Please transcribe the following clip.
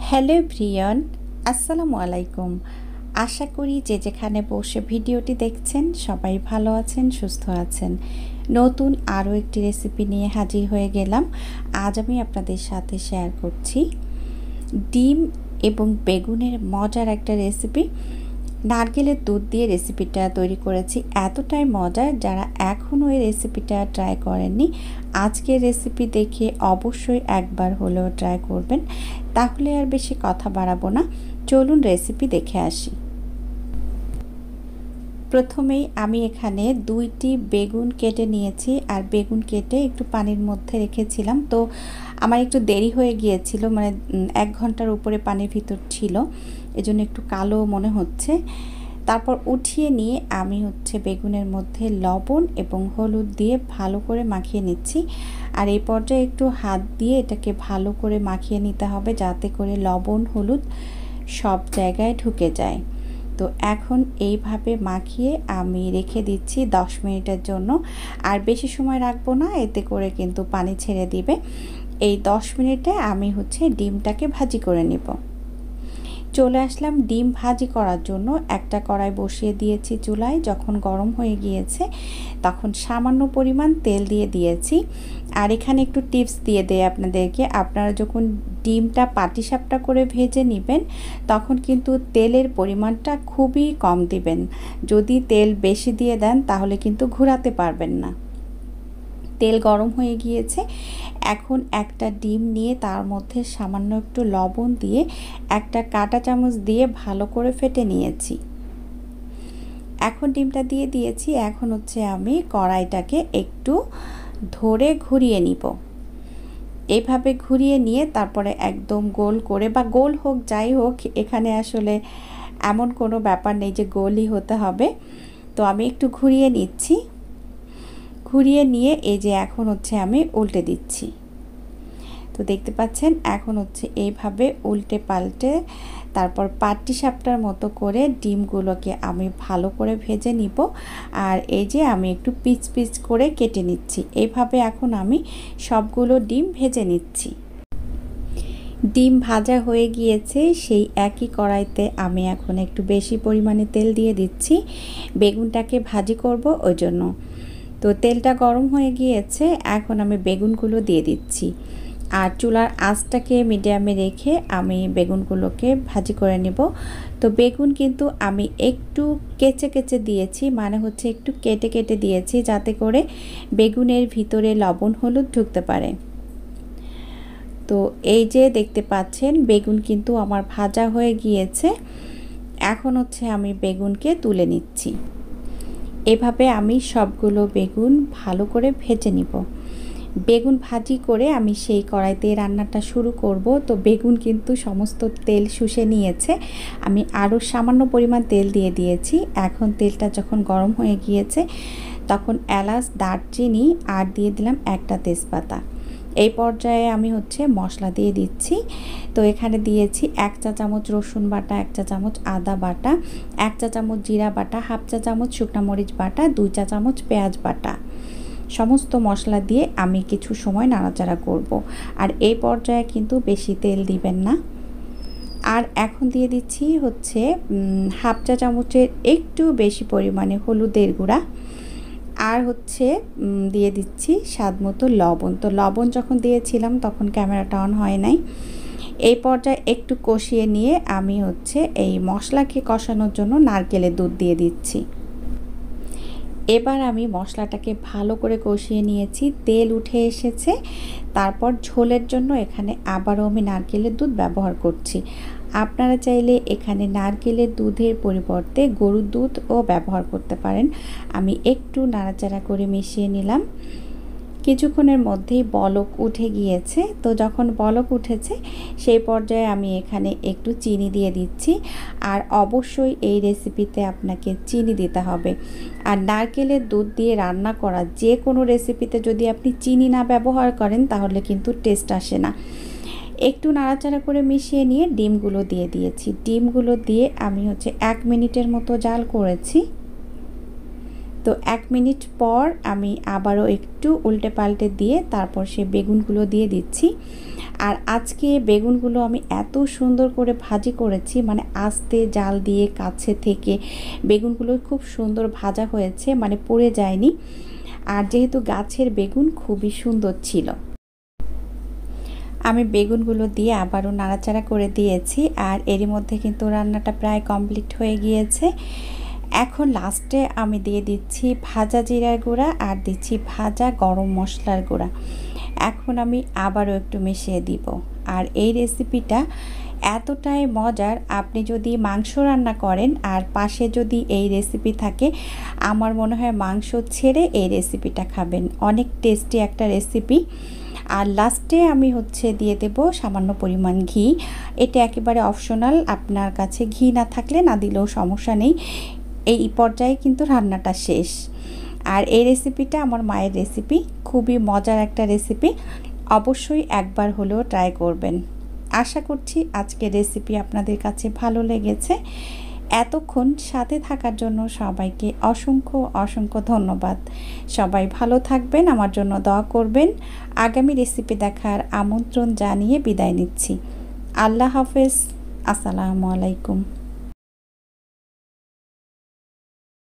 Hello everyone, আসসালামু আলাইকুম। আশা করি যে যেখানে বসে ভিডিওটি দেখছেন সবাই ভালো আছেন, সুস্থ আছেন। নতুন আরও একটি রেসিপি নিয়ে হাজির হয়ে গেলাম। আজ আমি আপনাদের সাথে শেয়ার করছি ডিম এবং বেগুনের মজার একটা রেসিপি। নারকেলের দুধ দিয়ে রেসিপিটা তৈরি করেছি, এতটাই মজার যারা এখনও এই রেসিপিটা ট্রাই করেননি আজকের রেসিপি দেখে অবশ্যই একবার হলেও ট্রাই করবেন। তাহলে আর বেশি কথা বাড়াবো না, চলুন রেসিপি দেখে আসি। প্রথমেই আমি এখানে 2টি বেগুন কেটে নিয়েছি, আর বেগুন কেটে একটু পানির মধ্যে রেখেছিলাম। তো আমার একটু দেরি হয়ে গিয়েছিল, মানে 1 ঘন্টার উপরে পানির ভিতর ছিল, এজন্য একটু কালো মনে হচ্ছে। তারপর উঠিয়ে নিয়ে আমি বেগুনের মধ্যে লবণ এবং হলুদ দিয়ে ভালো করে মাখিয়ে নিচ্ছি। আর এই পর্যায়ে একটু হাত দিয়ে এটাকে ভালো করে মাখিয়ে নিতে হবে, যাতে করে লবণ হলুদ সব জায়গায় ঢুকে যায়। তো এখন এইভাবে মাখিয়ে আমি রেখে দিচ্ছি 10 মিনিটের জন্য। আর বেশি সময় রাখবো না, এতে করে কিন্তু পানি ছেড়ে দিবে। এই 10 মিনিটে আমি ডিমটাকে ভাজি করে নেব। চলে আসলাম ডিম ভাজি করার জন্য। একটা কড়াই বসিয়ে দিয়েছি চুলায়। যখন গরম হয়ে গিয়েছে তখন সামান্য পরিমাণ তেল দিয়ে দিয়েছি। আর এখানে একটু টিপস দিয়ে দেই আপনাদেরকে, আপনারা যখন ডিমটা পাটিসাপটা করে ভেজে নেবেন তখন কিন্তু তেলের পরিমাণটা খুবই কম দিবেন। যদি তেল বেশি দিয়ে দেন তাহলে কিন্তু ঘোরাতে পারবেন না। তেল গরম হয়ে গিয়েছে, এখন একটা ডিম নিয়ে তার মধ্যে সামান্য একটু লবণ দিয়ে একটা কাঁটা চামচ দিয়ে ভালো করে ফেটে নিয়েছি। এখন ডিমটা দিয়ে দিয়েছি। এখন আমি কড়াইটাকে একটু ধরে ঘুরিয়ে নিব। এইভাবে ঘুরিয়ে নিয়ে তারপরে একদম গোল করে, বা গোল হোক যাই হোক, এখানে আসলে এমন কোনো ব্যাপার নেই যে গোলই হতে হবে। তো আমি একটু ঘুরিয়ে নিচ্ছি। ঘুরিয়ে নিয়ে এই যে এখন আমি উল্টে দিচ্ছি। তো দেখতে পাচ্ছেন এখন এইভাবে উল্টে পাল্টে তারপর পাটিসাপটার মতো করে ডিমগুলোকে আমি ভালো করে ভেজে নিব। আর এই যে আমি একটু পিচ পিচ করে কেটে নিচ্ছি। এইভাবে এখন আমি সবগুলো ডিম ভেজে নিচ্ছি। ডিম ভাজা হয়ে গিয়েছে, সেই একই কড়াইতে আমি এখন একটু বেশি পরিমাণে তেল দিয়ে দিচ্ছি, বেগুনটাকে ভাজি করব ওই জন্য। তো তেলটা গরম হয়ে গিয়েছে, এখন আমি বেগুনগুলো দিয়ে দিচ্ছি। আর চুলার আঁচটাকে মিডিয়ামে রেখে আমি বেগুনগুলোকে ভাজি করে নেব। তো বেগুন কিন্তু আমি একটু কেচে কেচে দিয়েছি, মানে একটু কেটে কেটে দিয়েছি, যাতে করে বেগুনের ভিতরে লবণ হলুদ ঢুকতে পারে। তো এই যে দেখতে পাচ্ছেন বেগুন কিন্তু আমার ভাজা হয়ে গিয়েছে। এখন আমি বেগুনকে তুলে নিচ্ছি। এভাবে আমি সবগুলো বেগুন ভালো করে ভেজে নিব। বেগুন ভাজি করে আমি সেই কড়াইতে রান্নাটা শুরু করব। তো বেগুন কিন্তু সমস্ত তেল শুষে নিয়েছে, আমি আরও সামান্য পরিমাণ তেল দিয়ে দিয়েছি। এখন তেলটা যখন গরম হয়ে গিয়েছে তখন এলাচ, দারচিনি আর দিয়ে দিলাম একটা তেজপাতা। এই পর্যায়ে আমি মশলা দিয়ে দিচ্ছি। তো এখানে দিয়েছি 1 চা চামচ রসুন বাটা, 1 চা চামচ আদা বাটা, 1 চা চামচ জিরা বাটা, 1/2 চা চামচ শুকনো মরিচ বাটা, 2 চা চামচ পেঁয়াজ বাটা। সমস্ত মশলা দিয়ে আমি কিছু সময় নাড়াচাড়া করব। আর এই পর্যায়ে কিন্তু বেশি তেল দিবেন না। আর এখন দিয়ে দিচ্ছি 1/2 চা চামচের একটু বেশি পরিমাণে হলুদের গুঁড়া। আর দিয়ে দিচ্ছি স্বাদ মতো লবণ। তো লবণ যখন দিয়েছিলাম তখন ক্যামেরাটা অন হয় নাই। এই পর্যায়ে একটু কষিয়ে নিয়ে আমি এই মশলাকে কষানোর জন্য নারকেলের দুধ দিয়ে দিচ্ছি। এবার আমি মশলাটাকে ভালো করে কষিয়ে নিয়েছি, তেল উঠে এসেছে। তারপর ঝোলের জন্য এখানে আবারও আমি নারকেলের দুধ ব্যবহার করছি। আপনারা চাইলে এখানে নারকেলের দুধের পরিবর্তে গরুর দুধও ব্যবহার করতে পারেন। আমি একটু নাড়াচাড়া করে মিশিয়ে নিলাম। কিছুক্ষণের মধ্যেই বলক উঠে গিয়েছে। তো যখন বলক উঠেছে সেই পর্যায়ে আমি এখানে একটু চিনি দিয়ে দিচ্ছি। আর অবশ্যই এই রেসিপিতে আপনাকে চিনি দিতে হবে। আর নারকেলের দুধ দিয়ে রান্না করা যে কোনো রেসিপিতে যদি আপনি চিনি না ব্যবহার করেন তাহলে কিন্তু টেস্ট আসে না। একটু নাড়াচাড়া করে মিশিয়ে নিয়ে ডিমগুলো দিয়ে দিয়েছি। ডিমগুলো দিয়ে আমি 1 মিনিটের মতো জাল করেছি। তো 1 মিনিট পর আমি আবারও একটু উল্টে পাল্টে দিয়ে তারপর সেই বেগুনগুলো দিয়ে দিচ্ছি। আর আজকে বেগুনগুলো আমি এত সুন্দর করে ভাজি করেছি, মানে আস্তে জাল দিয়ে কাছে থেকে বেগুনগুলো খুব সুন্দর ভাজা হয়েছে, মানে পুড়ে যায়নি। আর যেহেতু গাছের বেগুন খুবই সুন্দর ছিল, আমি বেগুনগুলো দিয়ে আবারও নাড়াচাড়া করে দিয়েছি। আর এরই মধ্যে কিন্তু রান্নাটা প্রায় কমপ্লিট হয়ে গিয়েছে। এখন লাস্টে আমি দিয়ে দিচ্ছি ভাজা জিরার গুঁড়া আর দিচ্ছি ভাজা গরম মশলার গুঁড়া। এখন আমি আবারও একটু মিশিয়ে দিব। আর এই রেসিপিটা এতটাই মজার, আপনি যদি মাংস রান্না করেন আর পাশে যদি এই রেসিপি থাকে, আমার মনে হয় মাংস ছেড়ে এই রেসিপিটা খাবেন। অনেক টেস্টি একটা রেসিপি। আর লাস্টে আমি দিয়ে দেব সামান্য পরিমাণ ঘি। এটা একেবারে অপশনাল, আপনার কাছে ঘি না থাকলে না দিলেও সমস্যা নেই। এই পর্যায়ে কিন্তু রান্নাটা শেষ। আর এই রেসিপিটা আমার মায়ের রেসিপি, খুবই মজার একটা রেসিপি। অবশ্যই একবার হলেও ট্রাই করবেন। আশা করছি আজকের রেসিপি আপনাদের কাছে ভালো লেগেছে। এতক্ষণ সাথে থাকার জন্য সবাইকে অসংখ্য অসংখ্য ধন্যবাদ। সবাই ভালো থাকবেন, আমার জন্য দোয়া করবেন। আগামী রেসিপি দেখার আমন্ত্রণ জানিয়ে বিদায় নিচ্ছি। আল্লাহ হাফেজ। আসসালামু আলাইকুম।